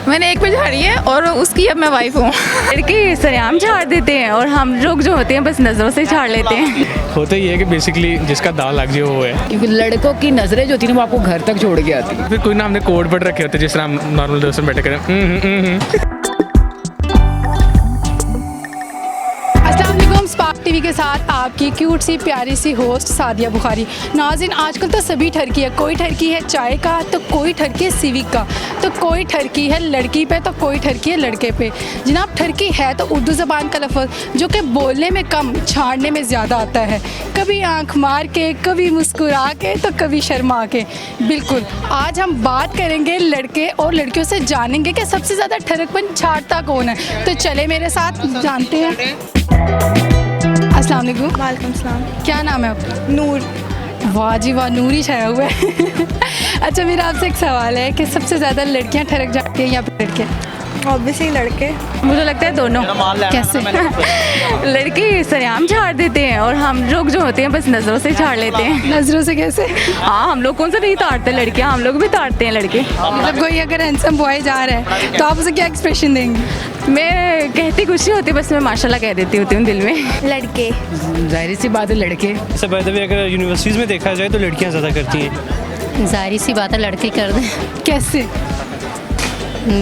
मैंने एक पे झाड़ी है और उसकी अब मैं वाइफ हूँ। लड़के सरेआम झाड़ देते हैं और हम लोग जो होते हैं बस नज़रों से झाड़ लेते हैं। होता ही है कि बेसिकली जिसका दाल लग जाए वो है, क्योंकि लड़कों की नज़रें जो होती है ना वो आपको घर तक छोड़ के आती है। फिर कोई ना हमने कोड पढ़ रखे होते हैं जिस तरह हम नॉर्मल दोस्तों में बैठे करें। अस्सलामुअलैकुम, स्पार्क टीवी के साथ आपकी क्यूट सी प्यारी सी होस्ट सादिया बुखारी। नाज़रीन, आजकल तो सभी ठरकी है, कोई ठरकी है चाय का तो कोई ठरकी है सिविक का, तो कोई ठरकी है लड़की पे तो कोई ठरकी है लड़के पे। जनाब, ठरकी है तो उर्दू ज़बान का लफ्ज़ जो कि बोलने में कम झाड़ने में ज़्यादा आता है, कभी आंख मार के, कभी मुस्कुरा के तो कभी शर्मा के। बिल्कुल, आज हम बात करेंगे लड़के और लड़कियों से, जानेंगे कि सबसे ज़्यादा ठरकपन झाड़ता कौन है। तो चले मेरे साथ जानते हैं। अस्सलाम वालेकुम। वालेकुम सलाम। क्या नाम है आपका? नूर। वाह जी वाह, नूर ही छाया हुआ है। अच्छा, मेरा आपसे एक सवाल है कि सबसे ज़्यादा लड़कियां ठरक जाती हैं या फिर लड़के? ऑब्वियसली लड़के। मुझे लगता है दोनों। कैसे? लड़के सरेआम झाड़ देते हैं और हम लोग जो होते हैं बस नज़रों से झाड़ लेते हैं। नज़रों से कैसे? हाँ, हम लोग कौन सा नहीं ताड़ते लड़कियाँ, हम लोग भी ताड़ते हैं लड़के। मतलब कोई अगर हैंडसम बॉय जा रहा है तो आप उसे क्या एक्सप्रेशन देंगे? मैं कहती कुछ नहीं होती, बस मैं माशाल्लाह कह देती होती हूँ दिल में। लड़के। जाहिर सी बात है लड़के। से बाय द वे अगर यूनिवर्सिटीज़ में देखा जाए तो लड़कियां ज़्यादा करती हैं। जाहिर सी बात है लड़के कर दें, कैसे?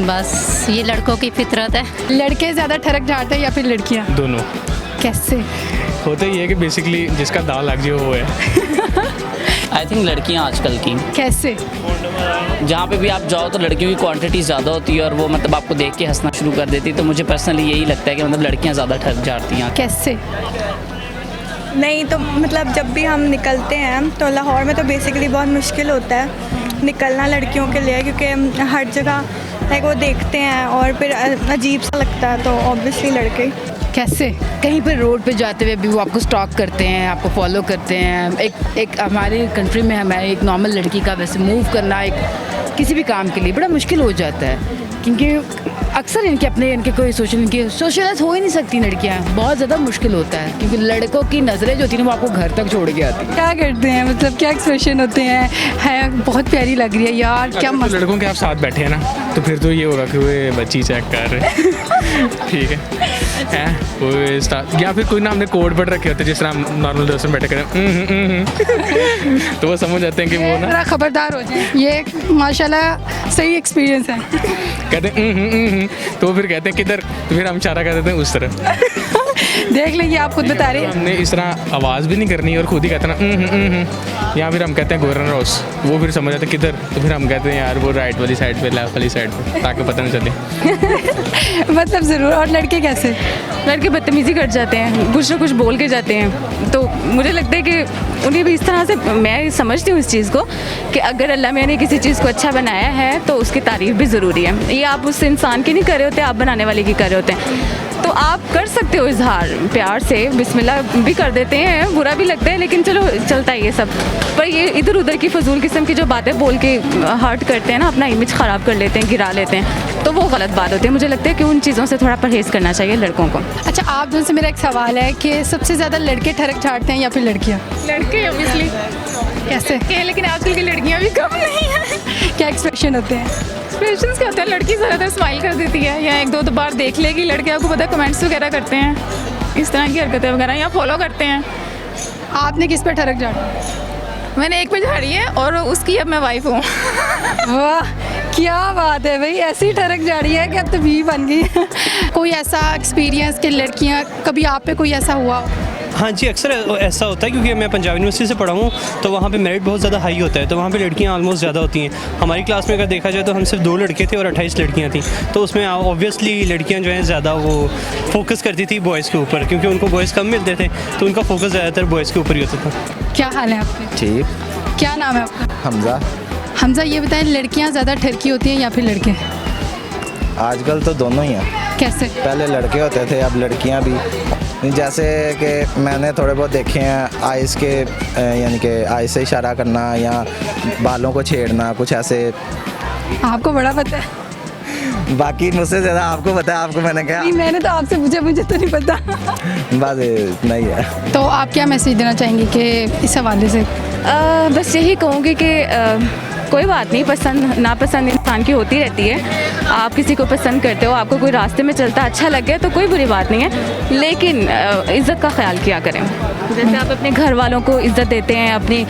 बस ये लड़कों की फितरत है। लड़के ज़्यादा ठरक झाड़ते हैं या फिर लड़कियाँ? दोनों। कैसे? होता ही है कि बेसिकली जिसका दाल लग जाए वो है। आई थिंक लड़कियां आजकल की कैसे? जहाँ पे भी आप जाओ तो लड़कियों की क्वांटिटी ज़्यादा होती है और वो मतलब आपको देख के हंसना शुरू कर देती है। तो मुझे पर्सनली यही लगता है कि मतलब लड़कियां ज़्यादा ठग जाती हैं। कैसे? नहीं तो मतलब जब भी हम निकलते हैं तो लाहौर में तो बेसिकली बहुत मुश्किल होता है निकलना लड़कियों के लिए, क्योंकि हर जगह लाइक वो देखते हैं और फिर अजीब सा लगता है, तो ऑब्वियसली लड़के। कैसे? कहीं पर रोड पे जाते हुए भी वो आपको स्टॉक करते हैं, आपको फॉलो करते हैं। एक हमारी कंट्री में हमारे एक नॉर्मल लड़की का वैसे मूव करना एक किसी भी काम के लिए बड़ा मुश्किल हो जाता है, क्योंकि अक्सर इनके कोई सोशलाइज हो ही नहीं सकती लड़कियां। बहुत ज़्यादा मुश्किल होता है क्योंकि लड़कों की नज़रें जो होती है ना वो आपको घर तक छोड़ के आती है। क्या करते हैं, मतलब क्या एक्सप्रेशन होते हैं? है बहुत प्यारी लग रही है यार, क्या तो मस्त। लड़कों के आप साथ बैठे हैं ना तो फिर तो ये होगा कि वो बच्ची चेक कर रहे। ठीक है वो या फिर कोई ना हमने कोड पढ़ रखे होते हैं जिस तरह हम नॉर्मल दोस्तों में बैठे करें। तो वो समझ जाते हैं कि वो ना थोड़ा खबरदार हो जाए। ये माशाल्लाह सही एक्सपीरियंस है। कहते हैं तो फिर कहते हैं किधर, तो फिर हम इशारा कर देते हैं उस तरफ। देख लेंगे, आप खुद बता रहे हैं। हमने इस तरह आवाज़ भी नहीं करनी और खुद ही कहते ना या फिर हम कहते हैं गोरन रोस, वो फिर समझ जाते हैं किधर, तो फिर हम कहते हैं यार वो राइट वाली साइड पे, लेफ्ट वाली साइड पे, ताकि पता नहीं चले। मतलब ज़रूर। और लड़के कैसे? लड़के बदतमीज़ी कर जाते हैं, कुछ ना कुछ बोल के जाते हैं। तो मुझे लगता है कि उन्हें भी इस तरह से, मैं समझती हूँ इस चीज़ को कि अगर अल्लाह मियाँ ने किसी चीज़ को अच्छा बनाया है तो उसकी तारीफ़ भी ज़रूरी है। ये आप उस इंसान की नहीं कर रहे होते, आप बनाने वाले की कर रहे होते हैं। तो आप कर सकते हो इजहार प्यार से, बिस्मिल्लाह भी कर देते हैं, बुरा भी लगता है लेकिन चलो चलता है ये सब। पर ये इधर उधर की फजूल किस्म की जो बातें बोल के हर्ट करते हैं ना, अपना इमेज ख़राब कर लेते हैं, गिरा लेते हैं, तो वो गलत बात होती है। मुझे लगता है कि उन चीज़ों से थोड़ा परहेज़ करना चाहिए लड़कों को। अच्छा, आप दोनों से मेरा एक सवाल है कि सबसे ज़्यादा लड़के ठरक झाड़ते हैं या फिर लड़कियाँ? लड़के ऑब्वियसली। कैसे? लेकिन आजकल की लड़कियां भी कम नहीं है। क्या एक्सप्रेशन होते हैं? एक्सप्रेशंस क्या होते हैं, लड़की ज़्यादातर स्माइल कर देती है या एक दो बार देख लेगी लड़के, आपको पता है कमेंट्स वगैरह करते हैं, इस तरह की हरकतें वगैरह, या फॉलो करते हैं। आपने किस पे ठरक झाड़ा? मैंने एक पे झाड़ी है और उसकी अब मैं वाइफ हूँ। वाह, क्या बात है भाई, ऐसी ठरक झाड़ी है कि अब तो भी बन गई। कोई ऐसा एक्सपीरियंस कि लड़कियां, कभी आप पे कोई ऐसा हुआ हो? हाँ जी, अक्सर ऐसा होता है क्योंकि मैं पंजाब यूनिवर्सिटी से पढ़ा हूँ तो वहाँ पे मेरिट बहुत ज़्यादा हाई होता है, तो वहाँ पे लड़कियाँ ऑलमोस्ट ज़्यादा होती हैं। हमारी क्लास में अगर देखा जाए तो हम सिर्फ 2 लड़के थे और 28 लड़कियाँ थी, तो उसमें ऑब्वियसली लड़कियाँ जो हैं ज़्यादा वो फोकस करती थी बॉयज़ के ऊपर, क्योंकि उनको बॉयज़ कम मिलते थे तो उनका फोकस ज़्यादातर बॉयज़ के ऊपर ही होता था। क्या हाल है आपके? ठीक। क्या नाम है आपका? हमजा। हमजा, ये बताएं लड़कियां ज़्यादा ठरकी होती हैं या फिर लड़के? आजकल तो दोनों ही हैं। कैसे? पहले लड़के होते थे, अब लड़कियां भी। जैसे कि मैंने थोड़े बहुत देखे हैं आइस के, यानी कि आइस से इशारा करना या बालों को छेड़ना, कुछ ऐसे। आपको बड़ा पता है। बाकी मुझसे ज़्यादा आपको पता है, आपको मैंने कहा। नहीं, मैंने तो आपसे पूछा, मुझे तो नहीं पता। बस नहीं है। तो आप क्या मैसेज देना चाहेंगे कि इस हवाले से? बस यही कहूँगी कि कोई बात नहीं, पसंद नापसंद इंसान की होती रहती है। आप किसी को पसंद करते हो, आपको कोई रास्ते में चलता अच्छा लग गया तो कोई बुरी बात नहीं है, लेकिन इज़्ज़त का ख्याल किया करें। जैसे आप अपने घर वालों को इज़्ज़त देते हैं, अपनी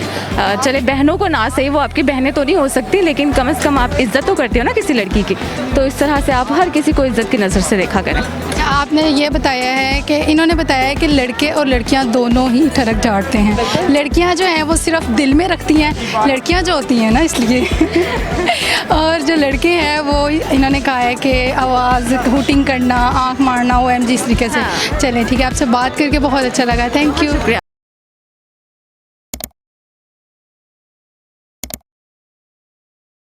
चले बहनों को ना सही, वो आपकी बहनें तो नहीं हो सकती, लेकिन कम से कम आप इज़्ज़त तो करते हो ना किसी लड़की की, तो इस तरह से आप हर किसी को इज़्ज़त की नज़र से देखा करें। आपने ये बताया है कि इन्होंने बताया है कि लड़के और लड़कियां दोनों ही ठरक झाड़ते हैं। लड़कियां जो हैं वो सिर्फ दिल में रखती हैं, लड़कियां जो होती हैं ना इसलिए और जो लड़के हैं वो इन्होंने कहा है कि आवाज़ हुटिंग करना, आंख मारना, OMG इस तरीके से। चलें ठीक है, आपसे बात करके बहुत अच्छा लगा, थैंक यू।